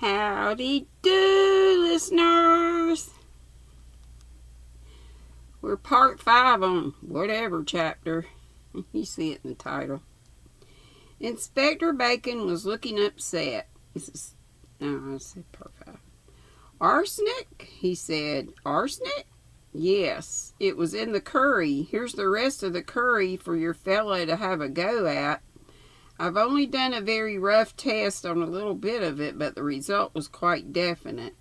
Howdy do, listeners. We're part 5 on whatever chapter. You see it in the title. Inspector Bacon was looking upset. I said part 5. Arsenic? He said. Arsenic? Yes, it was in the curry. Here's the rest of the curry for your fellow to have a go at. I've only done a very rough test on a little bit of it, but the result was quite definite.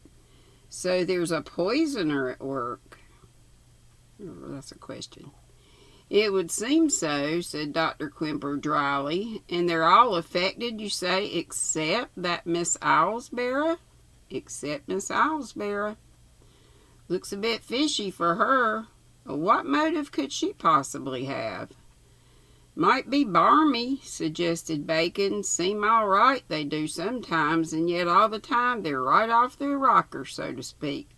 So there's a poisoner at work. Oh, that's a question. It would seem so, said Dr. Quimper dryly. And they're all affected, you say, except that Miss Owlsbury? Except Miss Owlsbury. Looks a bit fishy for her. What motive could she possibly have? Might be barmy, suggested Bacon. Seem all right, they do sometimes, and yet all the time they're right off their rocker, so to speak.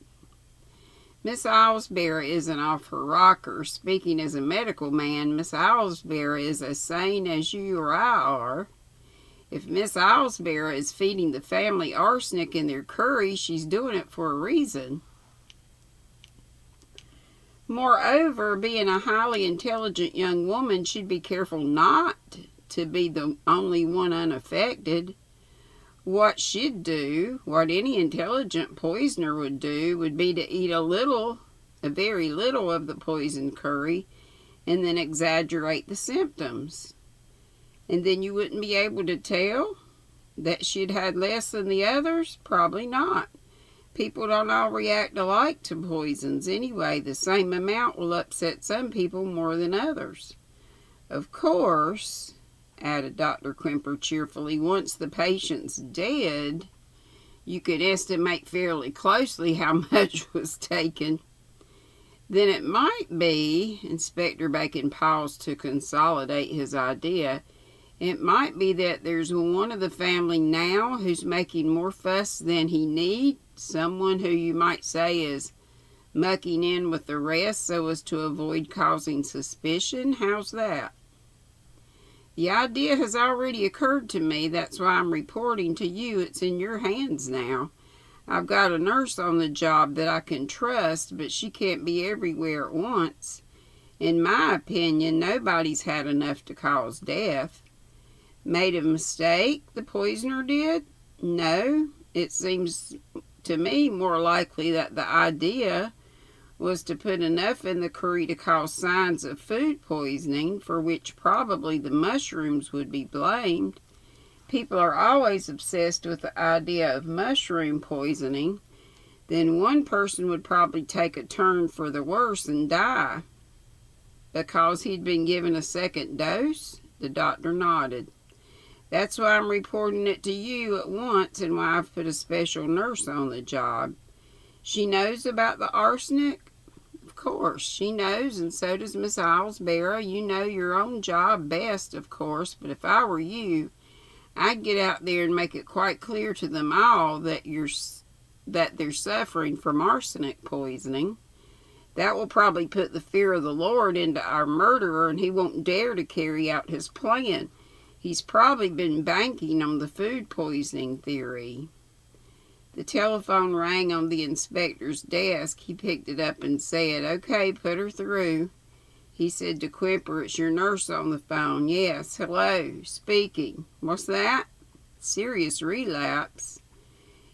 Miss Owlsbury isn't off her rocker. Speaking as a medical man, Miss Owlsbury is as sane as you or I are. If Miss Owlsbury is feeding the family arsenic in their curry, she's doing it for a reason. Moreover, being a highly intelligent young woman, she'd be careful not to be the only one unaffected. What she'd do, what any intelligent poisoner would do, would be to eat a very little of the poisoned curry, and then exaggerate the symptoms. And then you wouldn't be able to tell that she'd had less than the others? Probably not. People don't all react alike to poisons anyway. The same amount will upset some people more than others. Of course, added Dr. Quimper cheerfully, once the patient's dead, you could estimate fairly closely how much was taken. Then it might be, Inspector Bacon paused to consolidate his idea, it might be that there's one of the family now who's making more fuss than he need, someone who you might say is mucking in with the rest so as to avoid causing suspicion. How's that? The idea has already occurred to me. That's why I'm reporting to you. It's in your hands now. I've got a nurse on the job that I can trust, but she can't be everywhere at once. In my opinion, nobody's had enough to cause death. Made a mistake, the poisoner did? No, it seems to me more likely that the idea was to put enough in the curry to cause signs of food poisoning, for which probably the mushrooms would be blamed. People are always obsessed with the idea of mushroom poisoning. Then one person would probably take a turn for the worse and die. Because he'd been given a second dose? The doctor nodded. That's why I'm reporting it to you at once and why I've put a special nurse on the job. She knows about the arsenic? Of course, she knows, and so does Miss Owlsbury. You know your own job best, of course, but if I were you, I'd get out there and make it quite clear to them all that they're suffering from arsenic poisoning. That will probably put the fear of the Lord into our murderer, and he won't dare to carry out his plan. He's probably been banking on the food poisoning theory. The telephone rang on the inspector's desk. He picked it up and said, "Okay, put her through." He said to Quimper, "It's your nurse on the phone." "Yes, hello, speaking." "What's that?" "Serious relapse."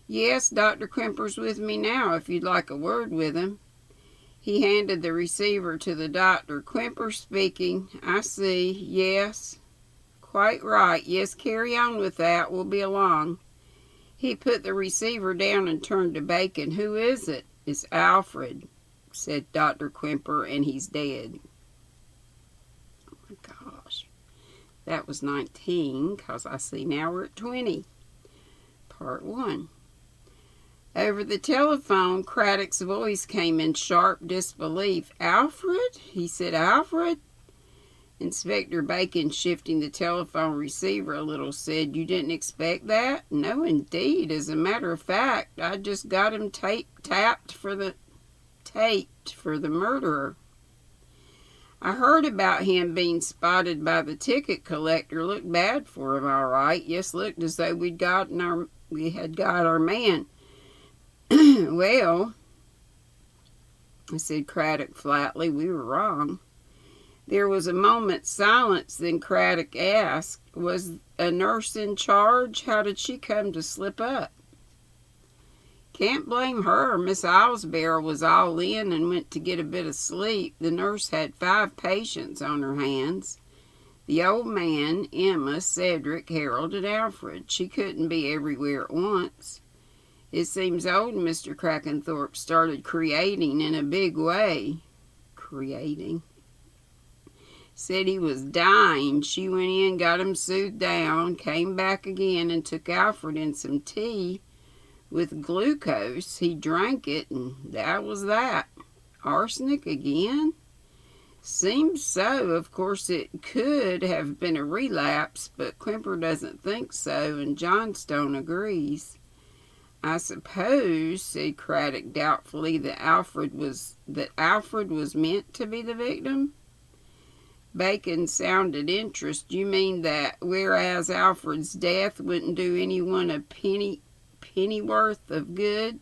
"Yes, Dr. Quimper's with me now, if you'd like a word with him." He handed the receiver to the doctor. "Quimper speaking." "I see, yes." "Quite right. Yes, carry on with that. We'll be along." He put the receiver down and turned to Bacon. "Who is it?" "It's Alfred," said Dr. Quimper, "and he's dead." Oh my gosh. That was 19, because I see now we're at 20. Part 1. Over the telephone, Craddock's voice came in sharp disbelief. "Alfred?" He said. "Alfred?" Inspector Bacon, shifting the telephone receiver a little, said, "You didn't expect that?" "No, indeed. As a matter of fact, I just got him taped for the murderer. I heard about him being spotted by the ticket collector. Looked bad for him, all right. Yes, looked as though we'd gotten our we had got our man. Well, said Craddock flatly, we were wrong. There was a moment's silence, then Craddock asked, was a nurse in charge? How did she come to slip up? Can't blame her. Miss Owlsbarrow was all in and went to get a bit of sleep. The nurse had 5 patients on her hands. The old man, Emma, Cedric, Harold, and Alfred. She couldn't be everywhere at once. It seems old Mr. Crackenthorpe started creating in a big way. Creating? Said he was dying. She went in, got him soothed down, came back again, and took Alfred in some tea with glucose. He drank it, and that was that. Arsenic again? Seems so. Of course, it could have been a relapse, but Quimper doesn't think so, and Johnstone agrees. I suppose, said Craddock doubtfully, that Alfred was meant to be the victim? Bacon sounded interest. You mean that whereas Alfred's death wouldn't do anyone a pennyworth of good,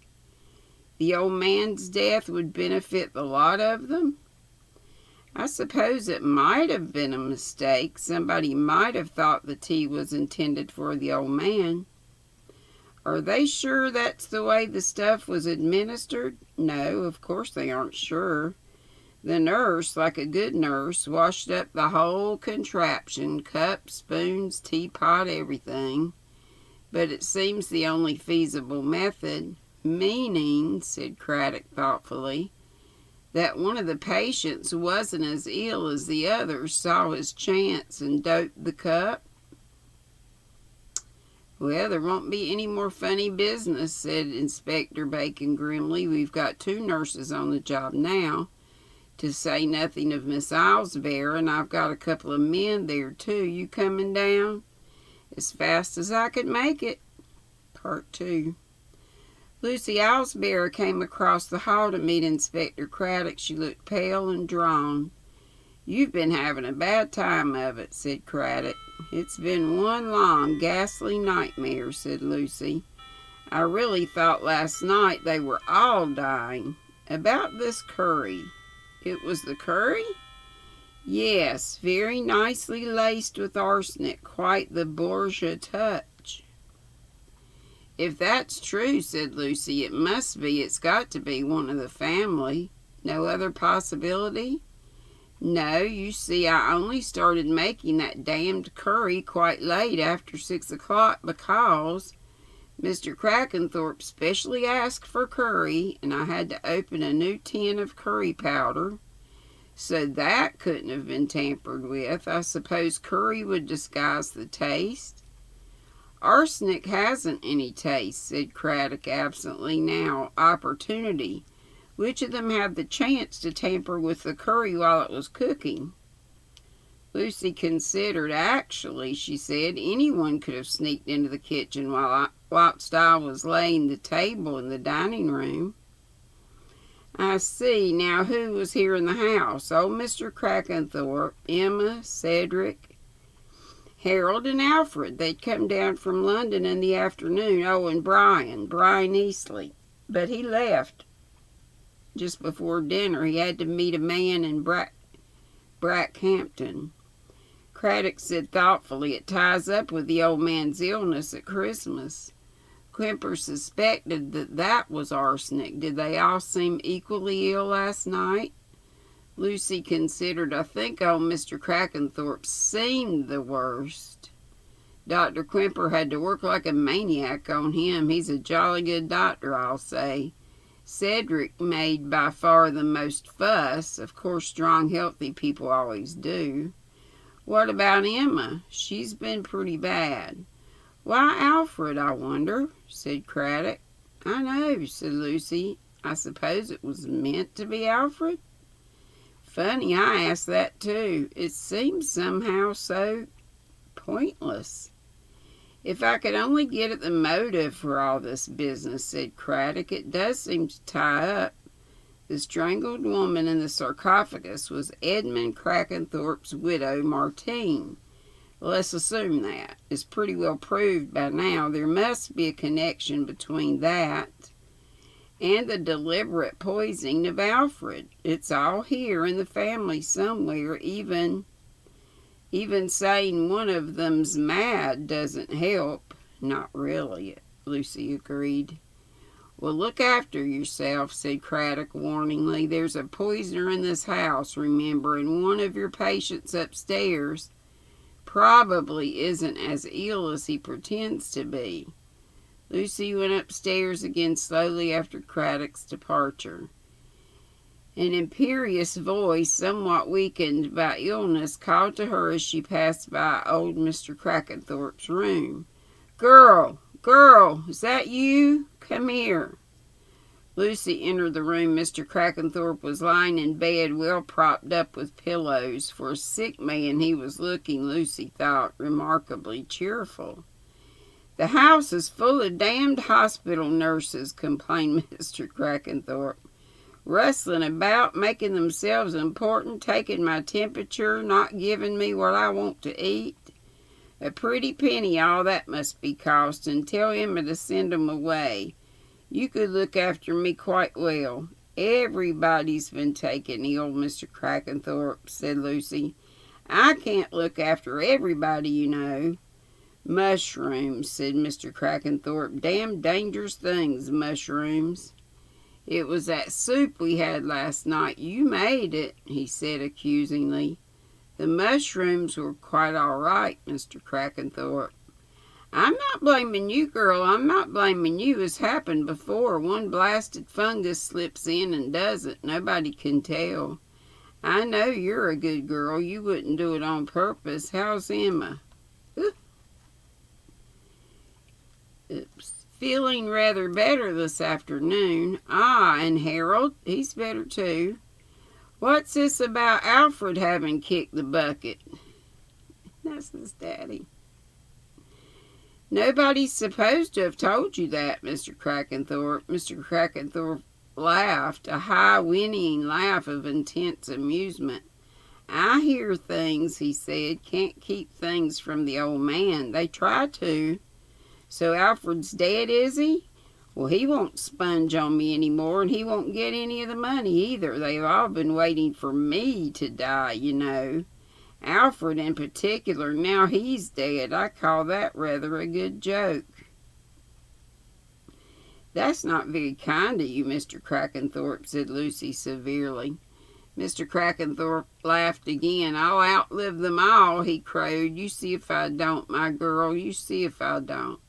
the old man's death would benefit the lot of them? I suppose it might have been a mistake. Somebody might have thought the tea was intended for the old man. Are they sure that's the way the stuff was administered? No, of course they aren't sure. The nurse, like a good nurse, washed up the whole contraption, cups, spoons, teapot, everything. But it seems the only feasible method, meaning, said Craddock thoughtfully, that one of the patients wasn't as ill as the others, saw his chance and doped the cup. Well, there won't be any more funny business, said Inspector Bacon grimly. We've got 2 nurses on the job now, to say nothing of Miss Owlsbarrow, and I've got a couple of men there, too. You coming down? As fast as I could make it. Part 2. Lucy Owlsbarrow came across the hall to meet Inspector Craddock. She looked pale and drawn. You've been having a bad time of it, said Craddock. It's been one long, ghastly nightmare, said Lucy. I really thought last night they were all dying. About this curry. It was the curry? Yes, very nicely laced with arsenic, quite the Borgia touch. If that's true, said Lucy, it must be. It's got to be one of the family. No other possibility? No, you see, I only started making that damned curry quite late after 6 o'clock because Mr. Crackenthorpe specially asked for curry, and I had to open a new tin of curry powder. So that couldn't have been tampered with. I suppose curry would disguise the taste. Arsenic hasn't any taste, said Craddock absently. Now, opportunity. Which of them had the chance to tamper with the curry while it was cooking? Lucy considered. Actually, she said, anyone could have sneaked into the kitchen whilst I was laying the table in the dining room. I see. Now, who was here in the house? Old Mr. Crackenthorpe, Emma, Cedric, Harold, and Alfred. They'd come down from London in the afternoon. Oh, and Brian Eastley. But he left just before dinner. He had to meet a man in Brackhampton. Craddock said thoughtfully, it ties up with the old man's illness at Christmas. Quimper suspected that was arsenic. Did they all seem equally ill last night? Lucy considered. I think old Mr. Crackenthorpe seemed the worst. Dr. Quimper had to work like a maniac on him. He's a jolly good doctor, I'll say. Cedric made by far the most fuss. Of course, strong, healthy people always do. What about Emma? She's been pretty bad. Why Alfred, I wonder, said Craddock. I know, said Lucy. I suppose it was meant to be Alfred. Funny, I asked that too. It seems somehow so pointless. If I could only get at the motive for all this business, said Craddock. It does seem to tie up. The strangled woman in the sarcophagus was Edmund Crackenthorpe's widow, Martine. Let's assume that. It's pretty well proved by now there must be a connection between that and the deliberate poisoning of Alfred. It's all here in the family somewhere. Even saying one of them's mad doesn't help. Not really, Lucy agreed. Well, look after yourself, said Craddock warningly. There's a poisoner in this house, remember, and one of your patients upstairs probably isn't as ill as he pretends to be. Lucy went upstairs again slowly after Craddock's departure. An imperious voice, somewhat weakened by illness, called to her as she passed by old Mr. Crackenthorpe's room. Girl, is that you? Come here. Lucy entered the room. Mr. Crackenthorpe was lying in bed, well propped up with pillows. For a sick man, he was looking, Lucy thought, remarkably cheerful. The house is full of damned hospital nurses, complained Mr. Crackenthorpe. Rustling about, making themselves important, taking my temperature, not giving me what I want to eat. A pretty penny all that must be costing. Tell Emma to send 'em away. You could look after me quite well. Everybody's been taken ill, Mr. Crackenthorpe, said Lucy. I can't look after everybody, you know. Mushrooms, said Mr. Crackenthorpe. Damn dangerous things, mushrooms. It was that soup we had last night. You made it, he said accusingly. The mushrooms were quite all right, Mr. Crackenthorpe. I'm not blaming you, girl. I'm not blaming you. It's happened before. One blasted fungus slips in and does it. Nobody can tell. I know you're a good girl. You wouldn't do it on purpose. How's Emma? Feeling rather better this afternoon. Ah, and Harold, he's better too. What's this about Alfred having kicked the bucket? That's his daddy. Nobody's supposed to have told you that, Mr. Crackenthorpe. Mr. Crackenthorpe laughed, a high, whinnying laugh of intense amusement. I hear things, he said. Can't keep things from the old man. They try to. So Alfred's dead, is he? Well, he won't sponge on me anymore, and he won't get any of the money either. They've all been waiting for me to die, you know. Alfred in particular, now he's dead. I call that rather a good joke. That's not very kind of you, Mr. Crackenthorpe, said Lucy severely. Mr. Crackenthorpe laughed again. I'll outlive them all, he crowed. You see if I don't, my girl. You see if I don't.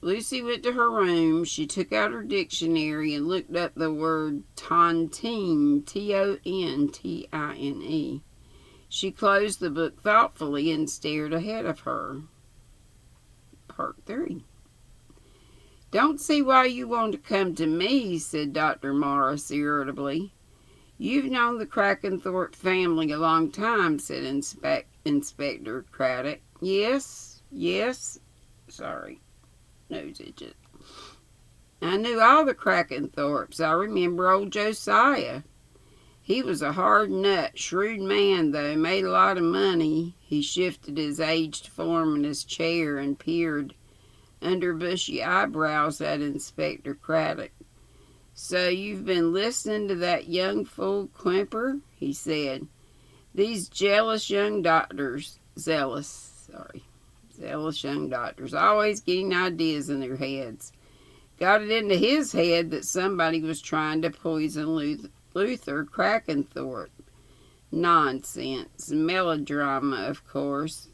Lucy went to her room. She took out her dictionary and looked up the word tontine, Tontine. She closed the book thoughtfully and stared ahead of her. Part 3. Don't see why you want to come to me, said Dr. Morris irritably. You've known the Crackenthorpe family a long time, said Inspector Craddock. Yes. Sorry. Nose itches. I knew all the Crackenthorpes. I remember old Josiah. He was a hard nut, shrewd man, though, made a lot of money. He shifted his aged form in his chair and peered under bushy eyebrows at Inspector Craddock. So you've been listening to that young fool Quimper, he said. These zealous young doctors, always getting ideas in their heads. Got it into his head that somebody was trying to poison Luther Crackenthorpe. Nonsense. Melodrama, of course.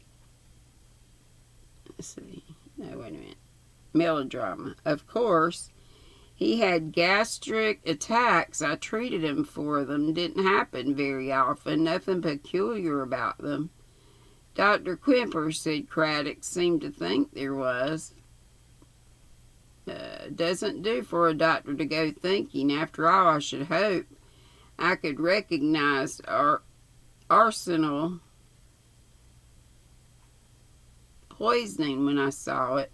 Melodrama. Of course. He had gastric attacks. I treated him for them. Didn't happen very often. Nothing peculiar about them. Dr. Quimper, said Craddock, seemed to think there was. Doesn't do for a doctor to go thinking. After all, I should hope I could recognize arsenal poisoning when I saw it.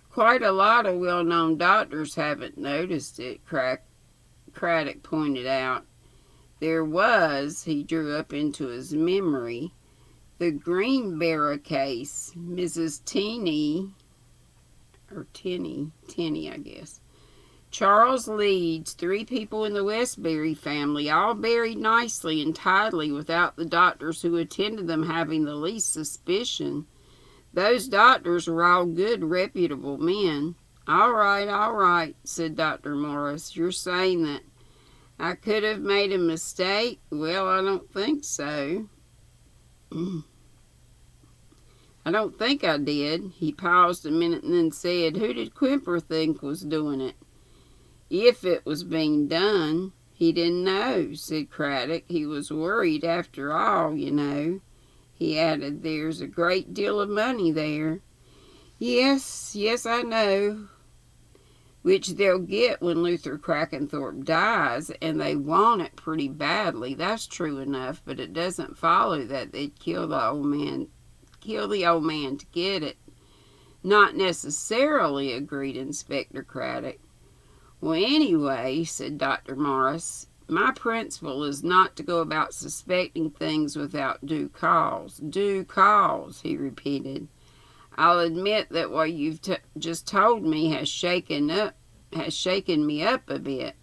Quite a lot of well-known doctors haven't noticed it, Craddock pointed out. There was, he drew up into his memory, The Greenberry case, Mrs. Teni, or Tenny, I guess. Charles Leeds, 3 people in the Westbury family, all buried nicely and tidily without the doctors who attended them having the least suspicion. Those doctors were all good, reputable men. All right, said Dr. Morris. You're saying that I could have made a mistake? Well, I don't think so. I don't think I did. He paused a minute and then said, Who did Quimper think was doing it? If it was being done. He didn't know, said Craddock. He was worried after all, you know. He added, There's a great deal of money there. Yes, I know. Which they'll get when Luther Crackenthorpe dies, and they want it pretty badly. That's true enough, but it doesn't follow that they'd kill the old man to get it. Not necessarily, agreed Inspector Craddock. Well, anyway, said Dr. Morris, my principle is not to go about suspecting things without due cause. Due cause, he repeated. I'll admit that what you've just told me has shaken me up a bit.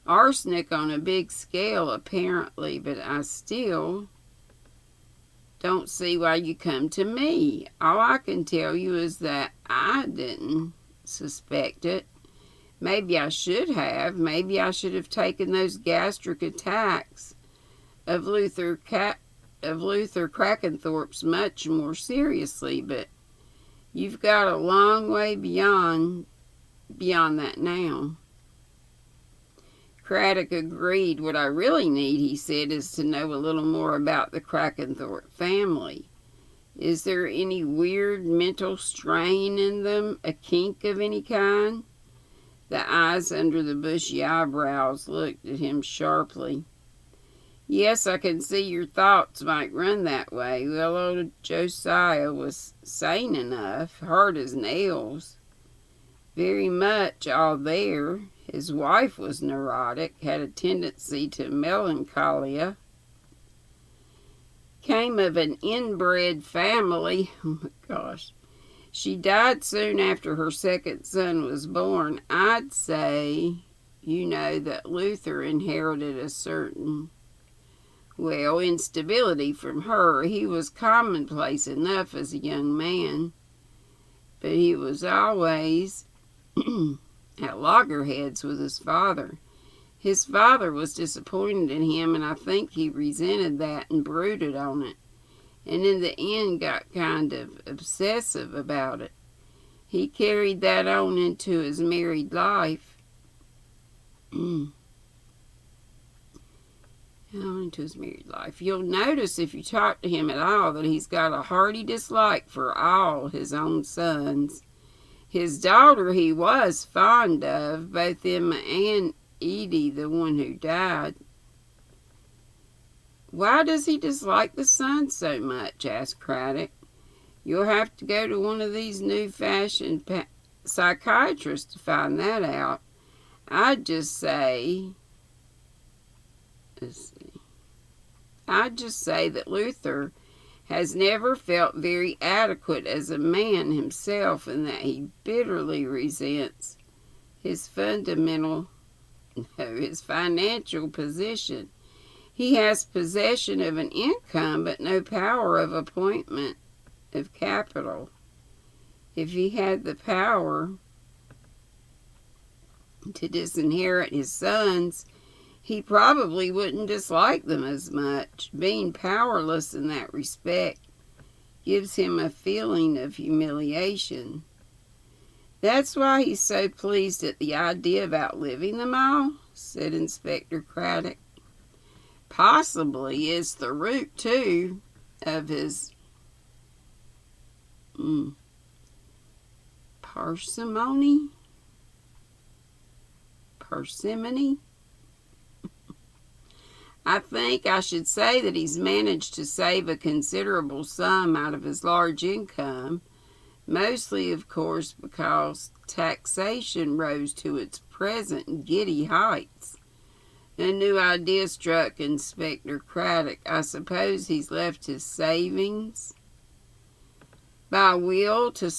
Arsenic on a big scale, apparently, but I still don't see why you come to me. All I can tell you is that I didn't suspect it. Maybe I should have. Maybe I should have taken those gastric attacks of Luther Crackenthorpe's much more seriously, but you've got a long way beyond that now. Craddock agreed. What I really need, he said, is to know a little more about the Crackenthorpe family. Is there any weird mental strain in them? A kink of any kind? The eyes under the bushy eyebrows looked at him sharply. Yes, I can see your thoughts might run that way. Well, old Josiah was sane enough, hard as nails. Very much all there. His wife was neurotic, had a tendency to melancholia. Came of an inbred family. Oh my gosh. She died soon after her second son was born. I'd say, that Luther inherited a certain, instability from her. He was commonplace enough as a young man, but he was always at loggerheads with his father. His father was disappointed in him, and I think he resented that and brooded on it, and in the end got kind of obsessive about it. He carried that on into his married life. You'll notice if you talk to him at all that he's got a hearty dislike for all his own sons. His daughter he was fond of, both Emma and Edie, the one who died. Why does he dislike the son so much? Asked Craddock. You'll have to go to one of these new-fashioned psychiatrists to find that out. I'd just say that Luther has never felt very adequate as a man himself, and that he bitterly resents his financial position. He has possession of an income, but no power of appointment of capital. If he had the power to disinherit his sons, he probably wouldn't dislike them as much. Being powerless in that respect gives him a feeling of humiliation. That's why he's so pleased at the idea of outliving them all, said Inspector Craddock. Possibly it's the root, too, of his parsimony. I think I should say that he's managed to save a considerable sum out of his large income, mostly, of course, because taxation rose to its present giddy heights. A new idea struck Inspector Craddock. I suppose he's left his savings by will to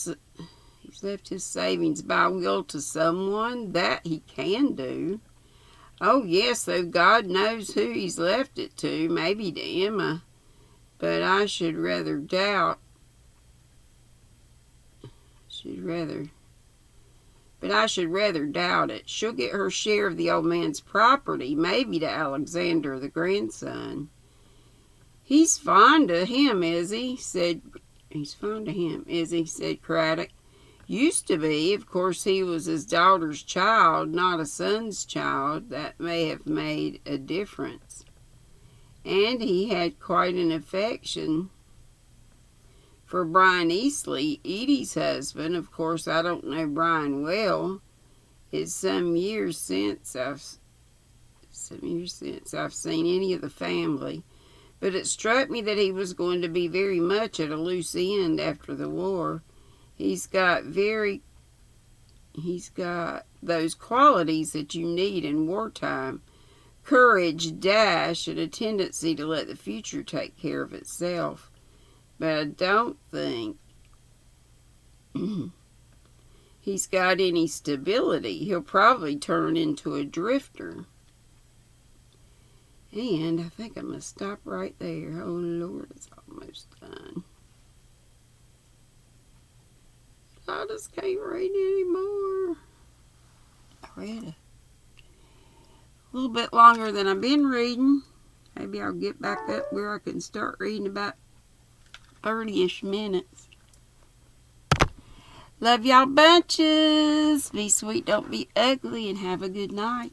someone. That he can do. Oh, yes, though God knows who he's left it to. Maybe to Emma. But I should rather doubt. But I should rather doubt it. She'll get her share of the old man's property, maybe to Alexander, the grandson. He's fond of him, is he? said Craddock. Used to be. Of course, he was his daughter's child, not a son's child. That may have made a difference. And he had quite an affection for Brian Eastley, Edie's husband. Of course, I don't know Brian well. It's some years since I've seen any of the family. But it struck me that he was going to be very much at a loose end after the war. He's got those qualities that you need in wartime. Courage, dash, and a tendency to let the future take care of itself. But I don't think he's got any stability. He'll probably turn into a drifter. And I think I'm going to stop right there. Oh, Lord, it's almost done. I just can't read anymore. I read a little bit longer than I've been reading. Maybe I'll get back up where I can start reading about 30-ish minutes. Love y'all bunches. Be sweet, don't be ugly, and have a good night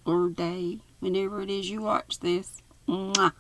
or day whenever it is you watch this. Mwah.